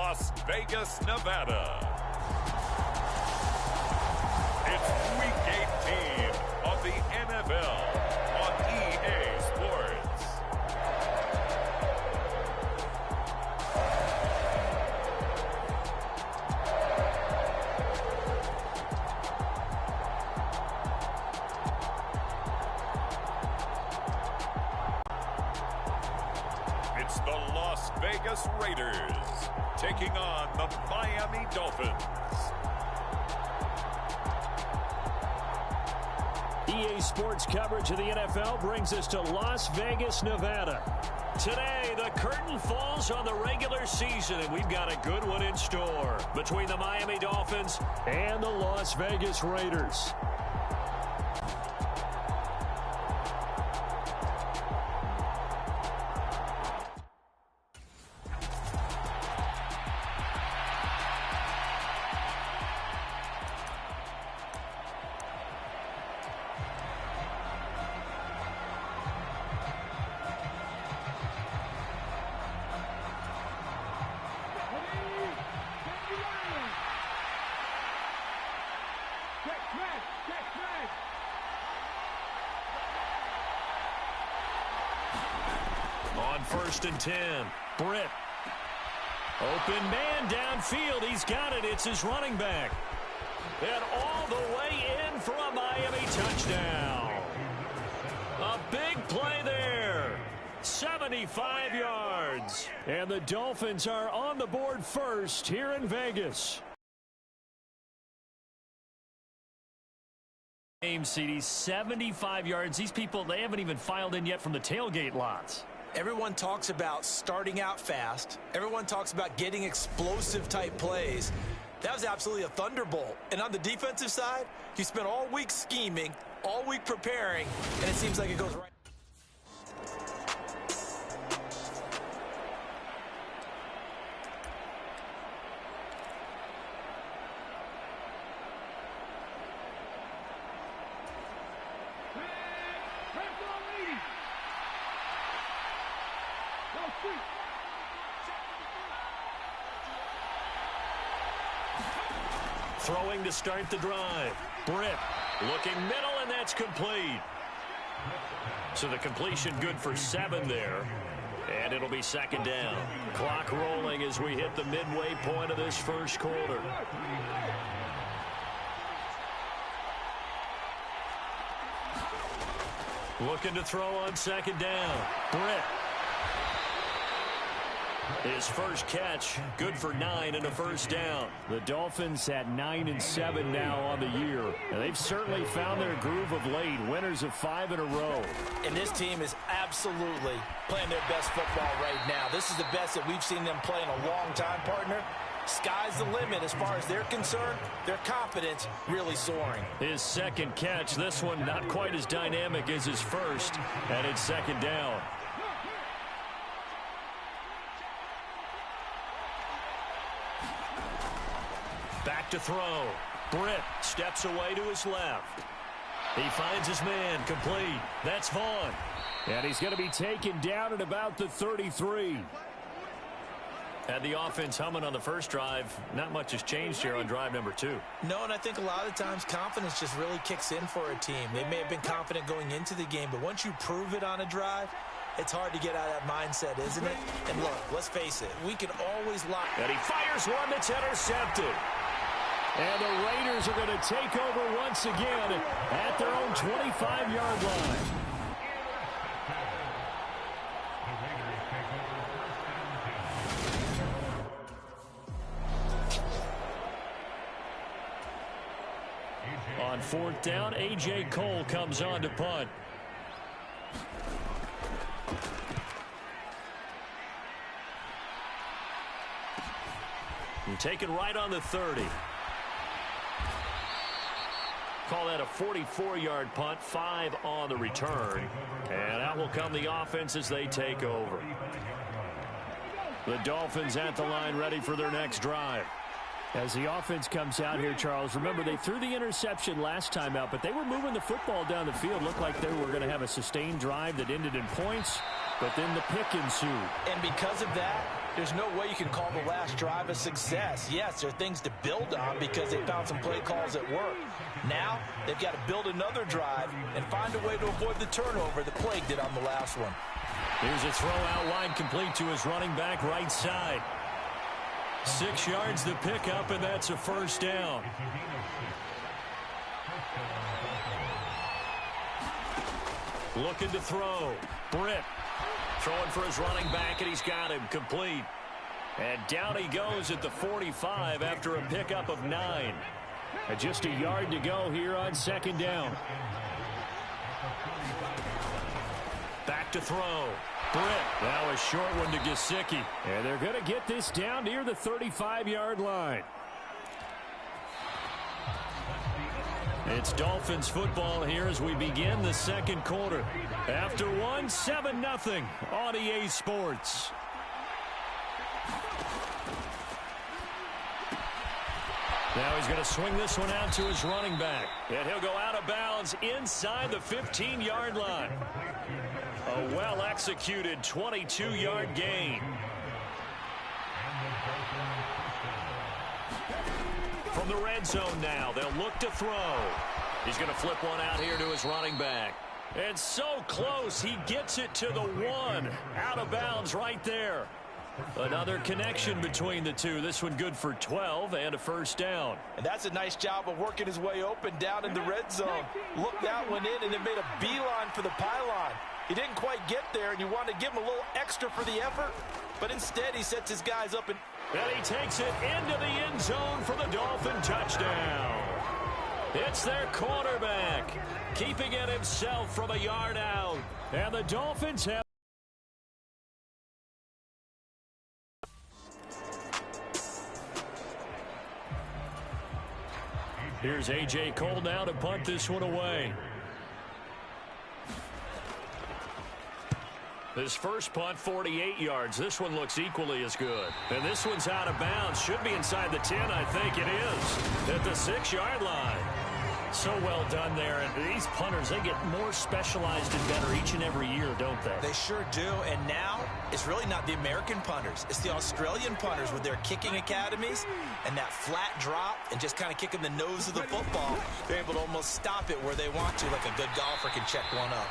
Las Vegas, Nevada. It's Week 18 of the NFL on EA Sports. It's the Las Vegas Raiders taking on the Miami Dolphins. EA Sports coverage of the NFL brings us to Las Vegas, Nevada. Today, the curtain falls on the regular season, and we've got a good one in store between the Miami Dolphins and the Las Vegas Raiders. On 1st and 10, Britt. Open man downfield. He's got it. It's his running back. And all the way in for a Miami touchdown. A big play there. 75 yards. And the Dolphins are on the board first here in Vegas. CD, 75 yards. These people, they haven't even filed in yet from the tailgate lots. Everyone talks about starting out fast. Everyone talks about getting explosive type plays. That was absolutely a thunderbolt. And on the defensive side, you spent all week scheming, all week preparing, and it seems like it goes right. Throwing to start the drive. Britt looking middle, and that's complete. So the completion good for 7 there. And it'll be 2nd down. Clock rolling as we hit the midway point of this first quarter. Looking to throw on 2nd down. Britt. His first catch, good for 9 and a first down. The Dolphins at 9-7 now on the year. And they've certainly found their groove of late, winners of 5 in a row. And this team is absolutely playing their best football right now. This is the best that we've seen them play in a long time, partner. Sky's the limit as far as they're concerned. Their confidence really soaring. His second catch, this one not quite as dynamic as his first, and it's 2nd down. Back to throw. Britt steps away to his left. He finds his man, complete. That's Vaughn. And he's going to be taken down at about the 33. Had the offense humming on the first drive. Not much has changed here on drive number 2. No, and I think a lot of times confidence just really kicks in for a team. They may have been confident going into the game, but once you prove it on a drive, it's hard to get out of that mindset, isn't it? And look, let's face it, we can always lock. And he fires one that's intercepted. And the Raiders are going to take over once again at their own 25-yard line. On 4th down, A.J. Cole comes on to punt. And taken right on the 30. Call that a 44-yard punt, 5 on the return. And out will come the offense as they take over. The Dolphins at the line ready for their next drive. As the offense comes out here, Charles, remember they threw the interception last time out, but they were moving the football down the field. Looked like they were going to have a sustained drive that ended in points, but then the pick ensued. And because of that, There's no way you can call the last drive a success. Yes, there are things to build on because they found some play calls at work. Now, they've got to build another drive and find a way to avoid the turnover the Plague did on the last one. Here's a throw out wide, complete to his running back right side. 6 yards to pick up, and that's a first down. Looking to throw. Britt throwing for his running back, and he's got him complete. And down he goes at the 45 after a pickup of 9. And just a yard to go here on second down. Back to throw. Britt. Now a short one to Gesicki. And they're going to get this down near the 35-yard line. It's Dolphins football here as we begin the second quarter. After one, 7-0 on EA Sports. Now he's going to swing this one out to his running back. And he'll go out of bounds inside the 15-yard line. A well-executed 22-yard gain. From the red zone now, they'll look to throw. He's going to flip one out here to his running back. And so close, he gets it to the 1. Out of bounds right there. Another connection between the two. This one good for 12 and a first down. And that's a nice job of working his way open down in the red zone. Looked that one in and then made a beeline for the pylon. He didn't quite get there, and you want to give him a little extra for the effort. But instead, he sets his guys up. And he takes it into the end zone for the Dolphin touchdown. It's their quarterback, keeping it himself from a yard out. And the Dolphins have... Here's A.J. Cole now to punt this one away. His first punt, 48 yards. This one looks equally as good. And this one's out of bounds. Should be inside the 10, I think it is. At the 6-yard line. So well done there. And these punters, they get more specialized and better each and every year, don't they? They sure do. And now, it's really not the American punters. It's the Australian punters with their kicking academies and that flat drop and just kind of kicking the nose of the football. They're able to almost stop it where they want to, like a good golfer can check one up.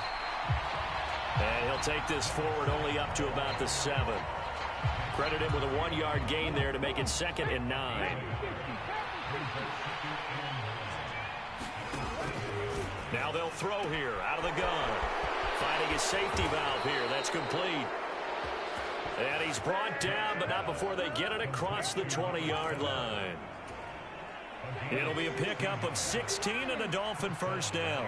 And he'll take this forward only up to about the 7. Credit him with a 1-yard gain there to make it 2nd and 9. Now they'll throw here out of the gun. Finding his safety valve here. That's complete. And he's brought down, but not before they get it across the 20-yard line. It'll be a pickup of 16 and a Dolphin first down.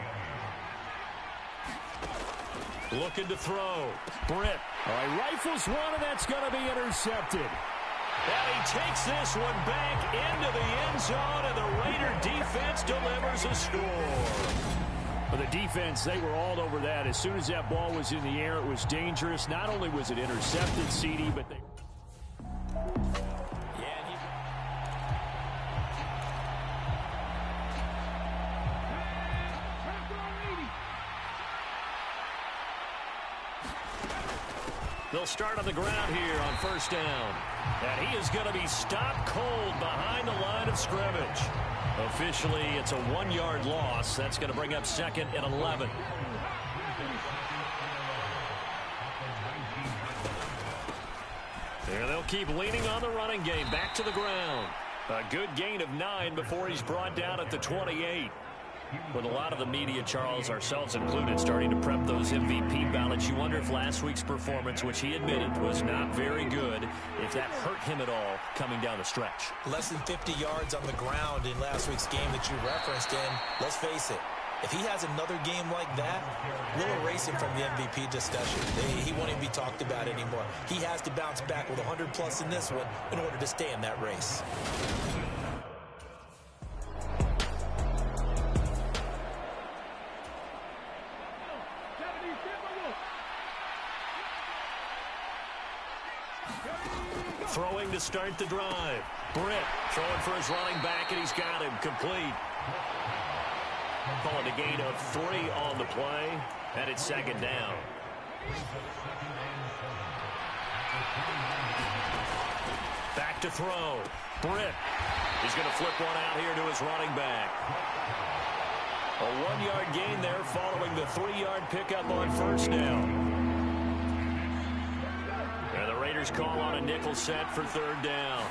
Looking to throw. Britt. All right, rifles one, and that's going to be intercepted. And he takes this one back into the end zone, and the Raider defense delivers a score. For the defense, they were all over that. As soon as that ball was in the air, it was dangerous. Not only was it intercepted, CD, but they... They'll start on the ground here on first down. And he is going to be stopped cold behind the line of scrimmage. Officially, it's a 1-yard loss. That's going to bring up 2nd and 11. There they'll keep leaning on the running game. Back to the ground. A good gain of 9 before he's brought down at the 28. With a lot of the media, Charles, ourselves included, starting to prep those MVP ballots, you wonder if last week's performance, which he admitted was not very good, if that hurt him at all coming down the stretch. Less than 50 yards on the ground in last week's game that you referenced, and let's face it, if he has another game like that, we'll erase him from the MVP discussion. He won't even be talked about anymore. He has to bounce back with 100+ in this one in order to stay in that race. Throwing to start the drive. Britt throwing for his running back, and he's got him complete. Calling a gain of 3 on the play, and it's 2nd down. Back to throw. Britt. He's going to flip one out here to his running back. A 1-yard gain there following the 3-yard pickup on first down. And the Raiders call on a nickel set for third down.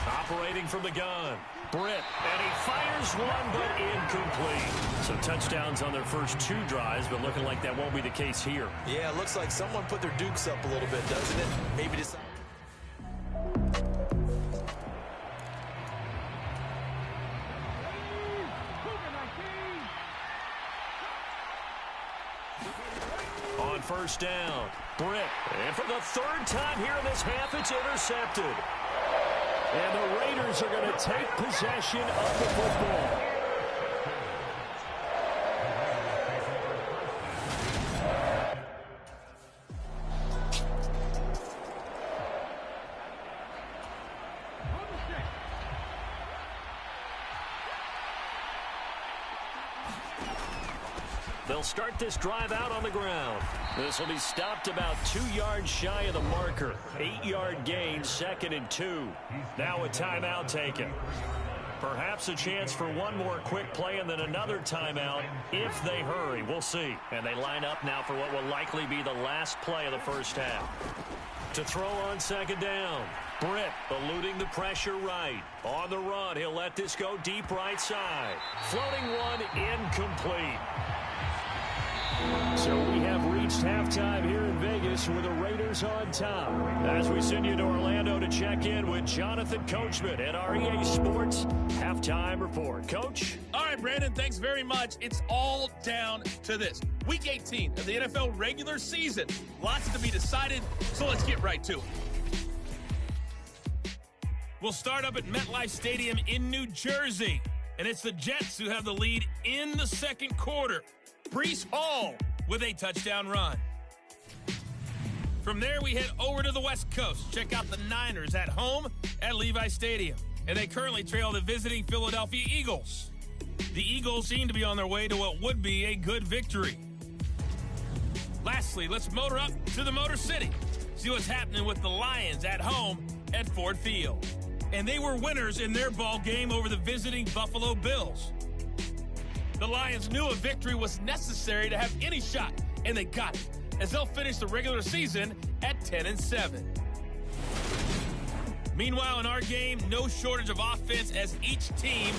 Operating from the gun. Britt, and he fires one, but incomplete. So touchdowns on their first 2 drives, but looking like that won't be the case here. Yeah, it looks like someone put their dukes up a little bit, doesn't it? Maybe just... On first down, Britt. And for the 3rd time here in this half, it's intercepted. And the Raiders are going to take possession of the football. They'll start this drive out on the ground. This will be stopped about 2 yards shy of the marker. 8-yard gain, 2nd and 2. Now a timeout taken. Perhaps a chance for one more quick play and then another timeout if they hurry. We'll see. And they line up now for what will likely be the last play of the first half. To throw on 2nd down. Britt eluding the pressure right. On the run, he'll let this go deep right side. Floating one, incomplete. So we have reached halftime here in Vegas with the Raiders on top. As we send you to Orlando to check in with Jonathan Coachman at our EA Sports Halftime Report. Coach? All right, Brandon, thanks very much. It's all down to this. Week 18 of the NFL regular season. Lots to be decided, so let's get right to it. We'll start up at MetLife Stadium in New Jersey, and it's the Jets who have the lead in the 2nd quarter. Breece Hall with a touchdown run. From there, we head over to the West Coast. Check out the Niners at home at Levi Stadium. And they currently trail the visiting Philadelphia Eagles. The Eagles seem to be on their way to what would be a good victory. Lastly, let's motor up to the Motor City. See what's happening with the Lions at home at Ford Field. And they were winners in their ball game over the visiting Buffalo Bills. The Lions knew a victory was necessary to have any shot, and they got it, as they'll finish the regular season at 10-7. Meanwhile, in our game, no shortage of offense as each team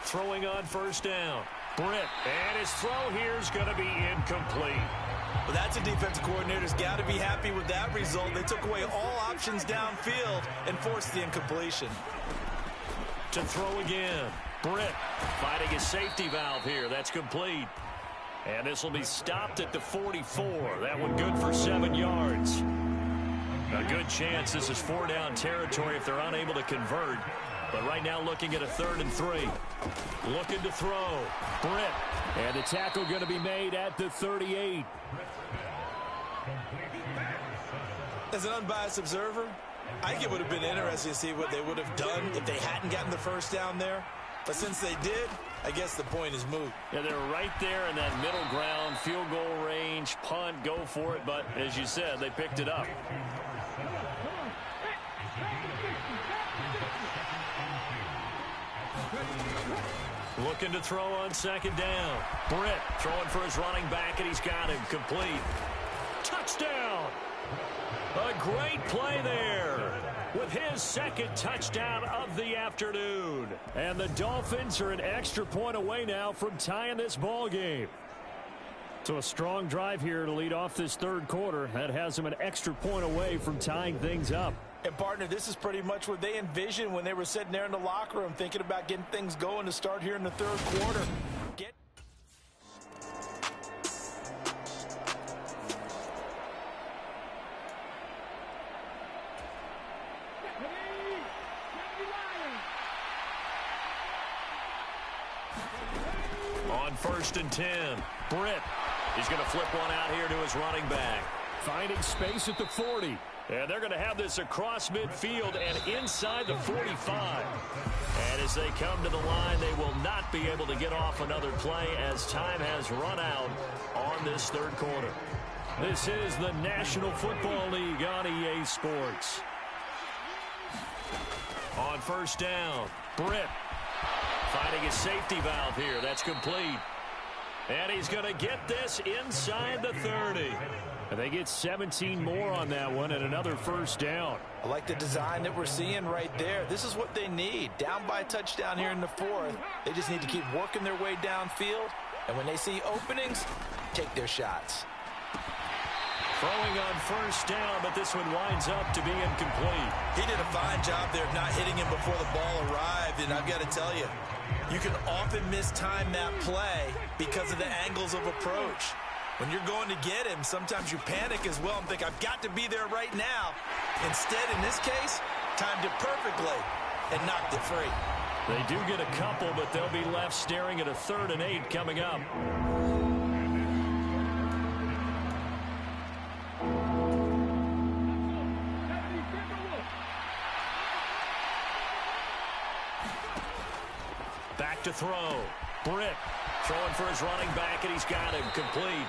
throwing on first down. Britt, and his throw here is going to be incomplete. Well, that's a defensive coordinator's got to be happy with that result. They took away all options downfield and forced the incompletion. To throw again. Britt finding his safety valve here. That's complete. And this will be stopped at the 44. That one good for 7 yards. A good chance this is 4-down territory if they're unable to convert. But right now looking at a 3rd and 3. Looking to throw. Britt. And the tackle going to be made at the 38. As an unbiased observer, I think it would have been interesting to see what they would have done if they hadn't gotten the first down there. But since they did, I guess the point is moot. Yeah, they're right there in that middle ground, field goal range, punt, go for it. But as you said, they picked it up. Looking to throw on 2nd down. Britt throwing for his running back, and he's got him complete. Touchdown! A great play there with his 2nd touchdown of the afternoon. And the Dolphins are an extra point away now from tying this ball game. So a strong drive here to lead off this 3rd quarter. That has them an extra point away from tying things up. And, partner, this is pretty much what they envisioned when they were sitting there in the locker room thinking about getting things going to start here in the 3rd quarter. On 1st and 10, Britt. He's going to flip one out here to his running back. Finding space at the 40. And they're going to have this across midfield and inside the 45. And as they come to the line, they will not be able to get off another play as time has run out on this third quarter. This is the National Football League on EA Sports. On first down, Britt finding his safety valve here. That's complete. And he's going to get this inside the 30. And they get 17 more on that one and another first down. I like the design that we're seeing right there. This is what they need. Down by a touchdown here in the fourth. They just need to keep working their way downfield. And when they see openings, take their shots. Throwing on first down, but this one winds up to be incomplete. He did a fine job there of not hitting him before the ball arrived. And I've got to tell you, you can often mistime that play because of the angles of approach. When you're going to get him, sometimes you panic as well and think, I've got to be there right now. Instead, in this case, timed it perfectly and knocked it free. They do get a couple, but they'll be left staring at a 3rd and 8 coming up. Back to throw. Britt throwing for his running back, and he's got him complete.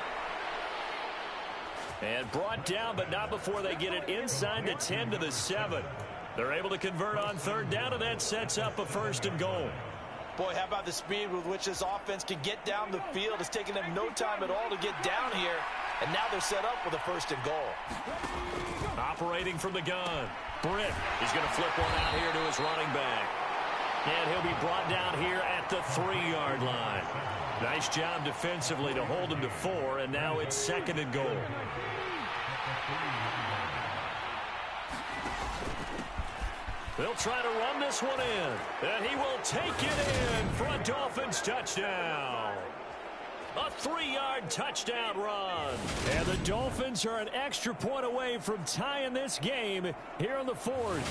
And brought down, but not before they get it inside the 10 to the 7. They're able to convert on 3rd down, and that sets up a 1st and goal. Boy, how about the speed with which this offense can get down the field? It's taken them no time at all to get down here, and now they're set up with a 1st and goal. Operating from the gun. Britt, he's going to flip one out here to his running back. And he'll be brought down here at the 3-yard line. Nice job defensively to hold him to 4, and now it's 2nd and goal. They'll try to run this one in, and he will take it in for a Dolphins touchdown. A 3-yard touchdown run. And the Dolphins are an extra point away from tying this game here in the 4th.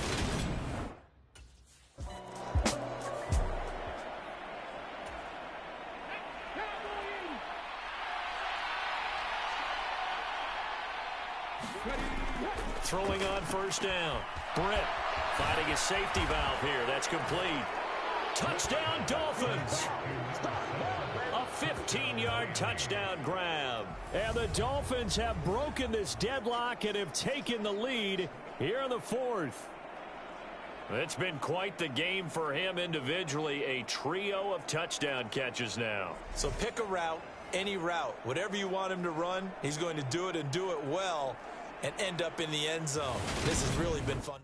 Throwing on first down. Britt finding his safety valve here. That's complete. Touchdown, Dolphins. A 15-yard touchdown grab. And the Dolphins have broken this deadlock and have taken the lead here in the 4th. It's been quite the game for him individually. A trio of touchdown catches now. So pick a route, any route. Whatever you want him to run, he's going to do it and do it well and end up in the end zone. This has really been fun.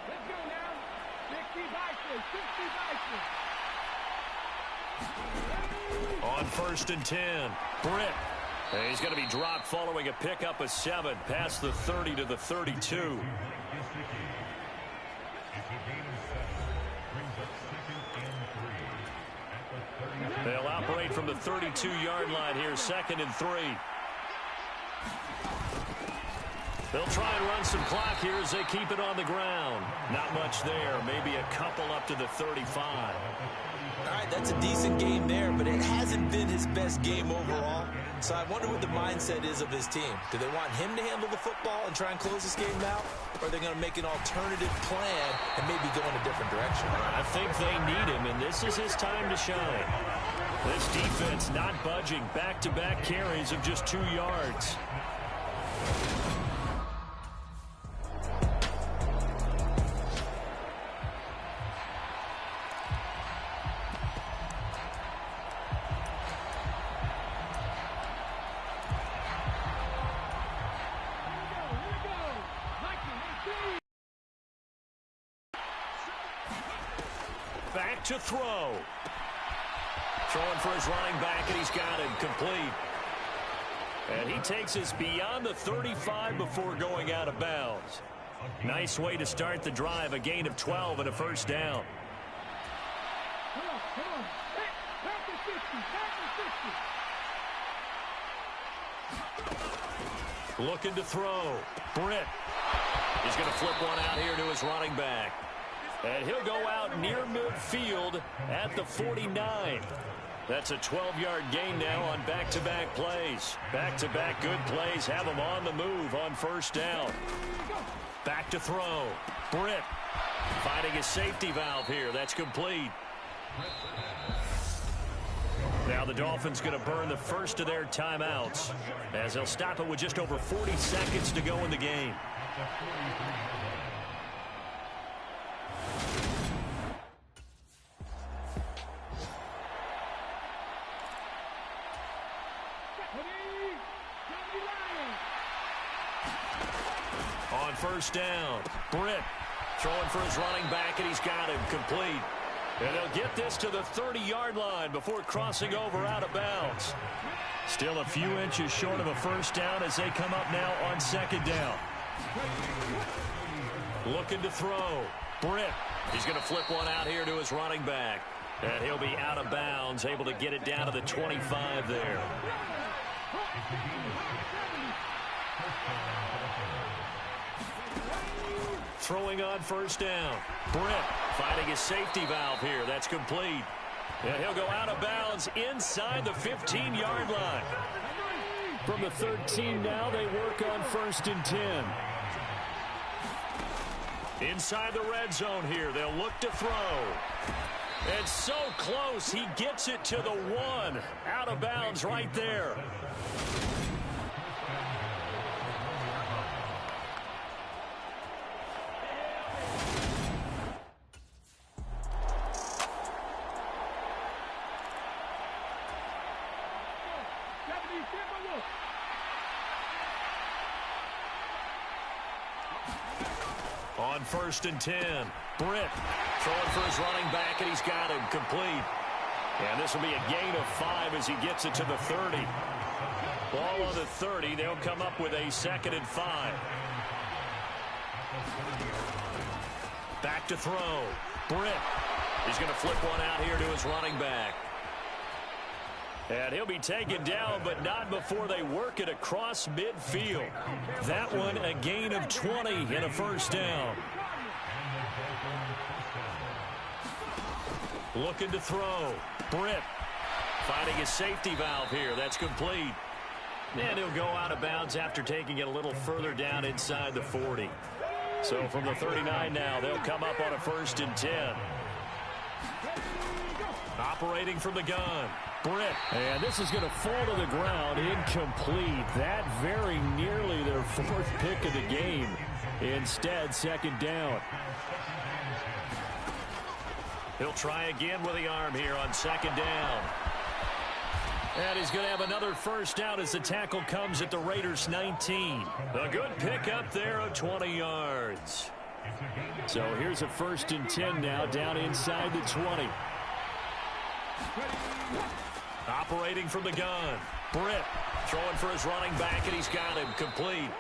Let's go now. 60 Vikings. On 1st and 10, Britt. He's going to be dropped following a pickup of 7 past the 30 to the 32. They'll operate from the 32-yard line here, 2nd and 3. They'll try and run some clock here as they keep it on the ground. Not much there, maybe a couple up to the 35. All right, that's a decent game there, but it hasn't been his best game overall. So I wonder what the mindset is of his team. Do they want him to handle the football and try and close this game out? Or are they going to make an alternative plan and maybe go in a different direction? I think they need him, and this is his time to shine. This defense not budging. Back-to-back carries of just 2 yards. Back to throw. Throwing for his running back, and he's got him complete. And he takes us beyond the 35 before going out of bounds. Nice way to start the drive, a gain of 12 and a 1st down. Come on. Back to 50. Looking to throw. Britt. He's going to flip one out here to his running back. And he'll go out near midfield at the 49. That's a 12-yard gain now on back-to-back plays. Back-to-back good plays have him on the move on first down. Back to throw. Britt finding a safety valve here. That's complete. Now the Dolphins going to burn the first of their timeouts as they'll stop it with just over 40 seconds to go in the game. On first down, Britt throwing for his running back, and he's got him complete. And they'll get this to the 30-yard line before crossing over out of bounds. Still a few inches short of a first down as they come up now on second down. Looking to throw. Britt. He's going to flip one out here to his running back. And he'll be out of bounds, able to get it down to the 25 there. Throwing on first down. Britt finding his safety valve here. That's complete. And he'll go out of bounds inside the 15-yard line. From the 13 now, they work on first and 10. Inside the red zone here, they'll look to throw. And so close, he gets it to the 1. Out of bounds right there. On first and 10, Britt throwing for his running back, and he's got him complete. And this will be a gain of 5 as he gets it to the 30. Ball on the 30. They'll come up with a 2nd and 5. Back to throw. Britt. He's going to flip one out here to his running back. And he'll be taken down, but not before they work it across midfield. That one a gain of 20 and a first down. Looking to throw. Britt finding his safety valve here. That's complete. And he'll go out of bounds after taking it a little further down inside the 40. So from the 39 now, they'll come up on a first and 10. Operating from the gun. Britt. And this is going to fall to the ground incomplete. That very nearly their 4th pick of the game. Instead, 2nd down. He'll try again with the arm here on 2nd down. And he's going to have another first down as the tackle comes at the Raiders' 19. A good pickup there of 20 yards. So here's a first and 10 now down inside the 20. Operating from the gun. Britt throwing for his running back, and he's got him complete.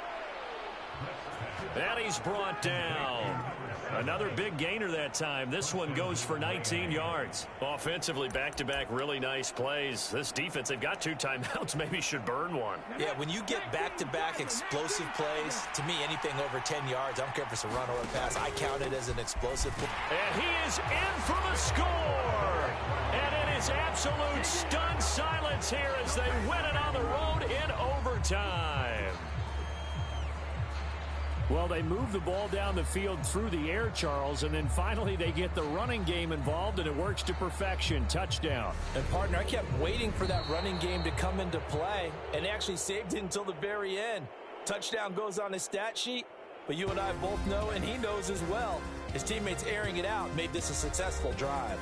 And he's brought down. Another big gainer that time. This one goes for 19 yards. Offensively, back-to-back really nice plays. This defense, they've got 2 timeouts, maybe should burn one. Yeah, when you get back-to-back explosive plays, to me, anything over 10 yards, I don't care if it's a run or a pass, I count it as an explosive play. And he is in for the score. And it is absolute stunned silence here as they win it on the road in overtime. Well, they move the ball down the field through the air, Charles, and then finally they get the running game involved, and it works to perfection. Touchdown. And, partner, I kept waiting for that running game to come into play, and they actually saved it until the very end. Touchdown goes on his stat sheet, but you and I both know, and he knows as well, his teammates airing it out made this a successful drive.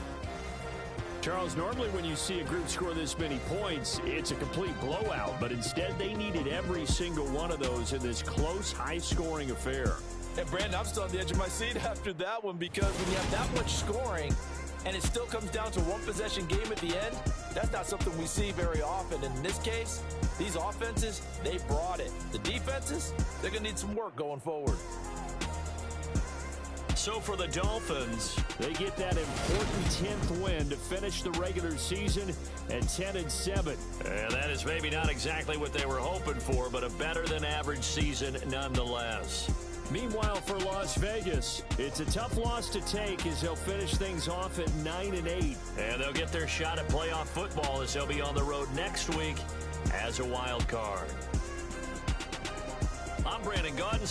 Charles, normally when you see a group score this many points, it's a complete blowout, but instead they needed every single one of those in this close, high-scoring affair. And, Brandon, I'm still on the edge of my seat after that one because when you have that much scoring and it still comes down to one possession game at the end, that's not something we see very often. And in this case, these offenses, they brought it. The defenses, they're going to need some work going forward. So for the Dolphins, they get that important 10th win to finish the regular season at 10-7. And that is maybe not exactly what they were hoping for, but a better than average season nonetheless. Meanwhile, for Las Vegas, it's a tough loss to take as they'll finish things off at 9-8. And they'll get their shot at playoff football as they'll be on the road next week as a wild card. I'm Brandon Gaudin.